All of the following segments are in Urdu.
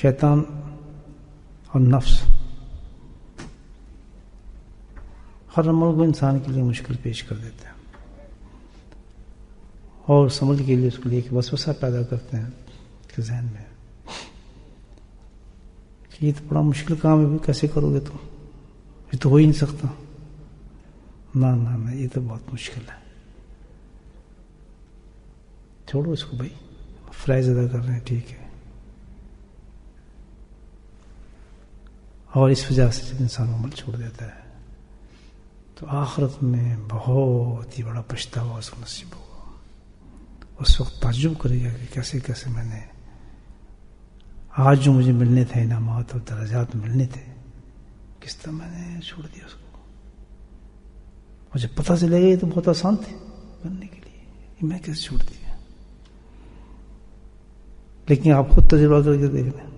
شیطان اور نفس ہر عمل کو انسان کے لیے مشکل پیش کر دیتے ہیں اور اس عمل کے لیے اس کے لیے ایک وسوسہ پیدا کرتے ہیں کہ ذہن میں کہ یہ تو بڑا مشکل کام ہے، کیسے کرو گے تم، یہ تو ہو ہی نہیں سکتا، نہ یہ تو بہت مشکل ہے، چھوڑو اس کو بھائی، فرائض ادا کر رہے ہیں ٹھیک ہے۔ اور اس وجہ سے جب انسان عمل چھوڑ دیتا ہے تو آخرت میں بہت ہی بڑا پچھتاوا اس کو نصیب ہوگا۔ اس وقت تعجب کرے گا کہ کیسے میں نے آج جو مجھے ملنے تھے انعامات اور درجات ملنے تھے، کس طرح میں نے چھوڑ دیا اس کو۔ مجھے پتہ چلے گا یہ تو بہت آسان تھے کرنے کے لیے، یہ میں کیسے چھوڑ دیا۔ لیکن آپ خود تجربہ کر کے دیکھ لیں،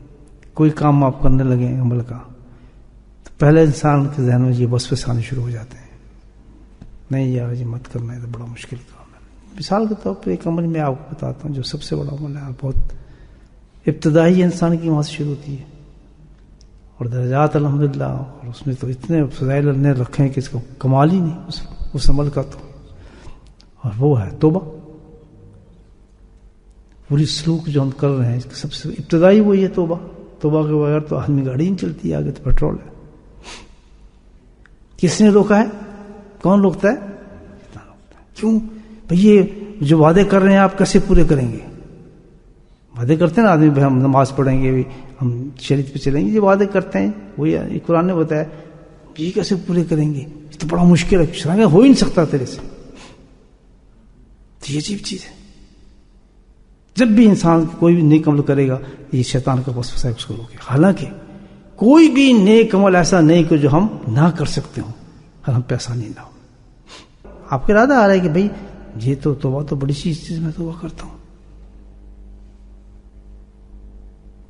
کوئی کام آپ کرنے لگے عمل کا تو پہلے انسان کے ذہن میں یہ وسوسے آنے شروع ہو جاتے ہیں، نہیں یار یہ مت کرنا ہے تو بڑا مشکل کام ہے۔ مثال کے طور پر ایک عمل میں آپ کو بتاتا ہوں جو سب سے بڑا عمل ہے، بہت ابتدائی انسان کی وہاں سے شروع ہوتی ہے، اور درجات الحمدللہ، اور اس میں تو اتنے فضائل اللہ نے رکھے ہیں کہ اس کو کمال ہی نہیں اس عمل کا تو، اور وہ ہے توبہ۔ پوری سلوک جو ہم کر رہے ہیں اس کا سب سے ابتدائی وہی ہے توبہ۔ توبہ کے بغیر تو آدمی گاڑی نہیں چلتی ہے، آگے تو پیٹرول ہے۔ کس نے روکا ہے؟ کون روکتا ہے؟ کیوں بھئی یہ جو وعدے کر رہے ہیں آپ کیسے پورے کریں گے؟ وعدے کرتے ہیں نا آدمی، بھائی ہم نماز پڑھیں گے، ہم شریعت پہ چلیں گے، یہ وعدے کرتے ہیں، وہی قرآن نے بتایا یہ کیسے پورے کریں گے، یہ تو بڑا مشکل ہے، شرانگے ہو ہی نہیں سکتا تیرے سے۔ تو یہ عجیب چیز ہے، جب بھی انسان کوئی بھی نیک عمل کرے گا یہ شیطان کا وسوسہ ہے اس کو روکے۔ حالانکہ کوئی بھی نیک عمل ایسا نہیں کہ جو ہم نہ کر سکتے ہوں اگر ہم پیسہ نہیں لاؤ۔ آپ کا ارادہ آ رہا ہے کہ بھائی یہ تو توبہ تو بڑی چیز میں توبہ کرتا ہوں،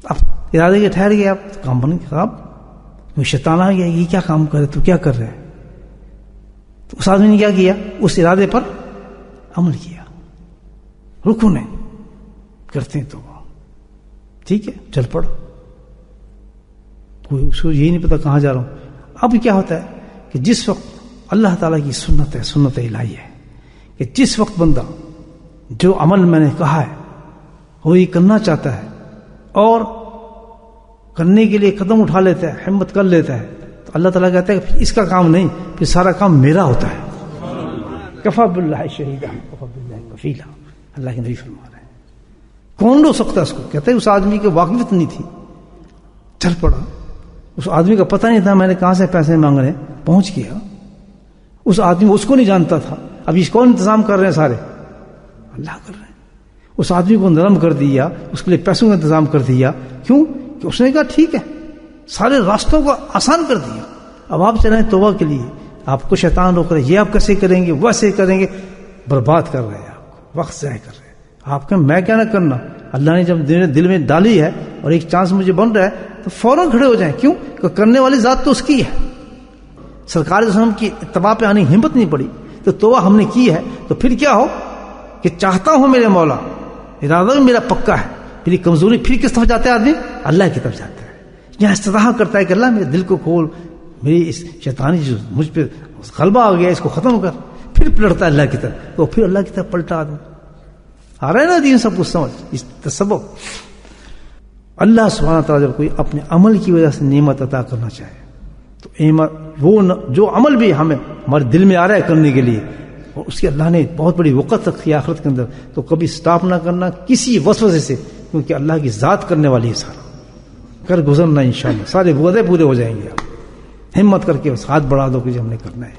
اب ارادے کے ٹھہر گئے، آپ کام بن گیا، اب شیطان آ گیا یہ کیا کام کرے، تو کیا کر رہے ہیں؟ تو اس آدمی نے کیا کیا؟ اس ارادے پر عمل کیا، رکو نہیں کرتے ہیں توبہ، ٹھیک ہے چل پڑو، کوئی اس کو یہی نہیں پتا کہاں جا رہا ہوں۔ اب کیا ہوتا ہے کہ جس وقت اللہ تعالیٰ کی سنت ہے، سنت الہی ہے کہ جس وقت بندہ جو عمل میں نے کہا ہے وہ یہ کرنا چاہتا ہے اور کرنے کے لیے قدم اٹھا لیتا ہے، ہمت کر لیتا ہے، تو اللہ تعالیٰ کہتا ہے کہ اس کا کام نہیں، پھر سارا کام میرا ہوتا ہے۔ کفا باللہ شہیدا کفا باللہ کفیلا، اللہ کے نبی فرما رہے ہیں۔ کون رو سکتا ہے اس کو؟ کہتے ہیں اس آدمی کی واقفیت نہیں تھی، چل پڑا، اس آدمی کا پتہ نہیں تھا میں نے کہاں سے پیسے مانگنے، پہنچ گیا۔ اس آدمی اس کو نہیں جانتا تھا، اب اس کون انتظام کر رہے ہیں؟ سارے اللہ کر رہے ہیں۔ اس آدمی کو نرم کر دیا، اس کے لیے پیسوں کا انتظام کر دیا، کیوں کہ اس نے کہا ٹھیک ہے، سارے راستوں کو آسان کر دیا۔ اب آپ چلیں توبہ کے لیے، آپ کو شیطان روک رہے ہیں، یہ آپ کیسے کریں گے، ویسے کریں گے، برباد کر رہے ہیں، آپ کو وقت ضائع کر رہے ہیں۔ آپ کا میں کیا نہ کرنا، اللہ نے جب دل میں ڈالی ہے اور ایک چانس مجھے بن رہا ہے تو فوراً کھڑے ہو جائیں، کیوں کہ کرنے والی ذات تو اس کی ہے۔ سرکار وسلم کی اتباع پہ آنے کی ہمت نہیں پڑی تو توبہ ہم نے کی ہے، تو پھر کیا ہو کہ چاہتا ہوں میرے مولا، ارادہ بھی میرا پکا ہے، میری کمزوری پھر کس طرف جاتا ہے آدمی؟ اللہ کی طرف جاتا ہے۔ یہاں استطاع کرتا ہے کہ اللہ میرے دل کو کھول، میری اس شیطانی جو مجھ پہ غلبہ آ گیا اس کو ختم کر، پھر پلٹتا ہے اللہ کی طرف، تو پھر اللہ کی طرف پلٹا آدمی۔ آ رہا ہے نا دین سب کچھ سمجھ، اس تسبب اللہ سبحانہ تعالیٰ جب کوئی اپنے عمل کی وجہ سے نعمت عطا کرنا چاہے تو وہ جو عمل بھی ہمارے دل میں آ رہا ہے کرنے کے لیے، اور اس کی اللہ نے بہت بڑی وقت رکھی آخرت کے اندر، تو کبھی سٹاپ نہ کرنا کسی وسوسے سے، کیونکہ اللہ کی ذات کرنے والی ہے، سارا کر گزرنا انشاءاللہ، سارے وعدے پورے ہو جائیں گے۔ آپ ہمت کر کے ہاتھ بڑھا دو کہ جو ہم نے کرنا ہے۔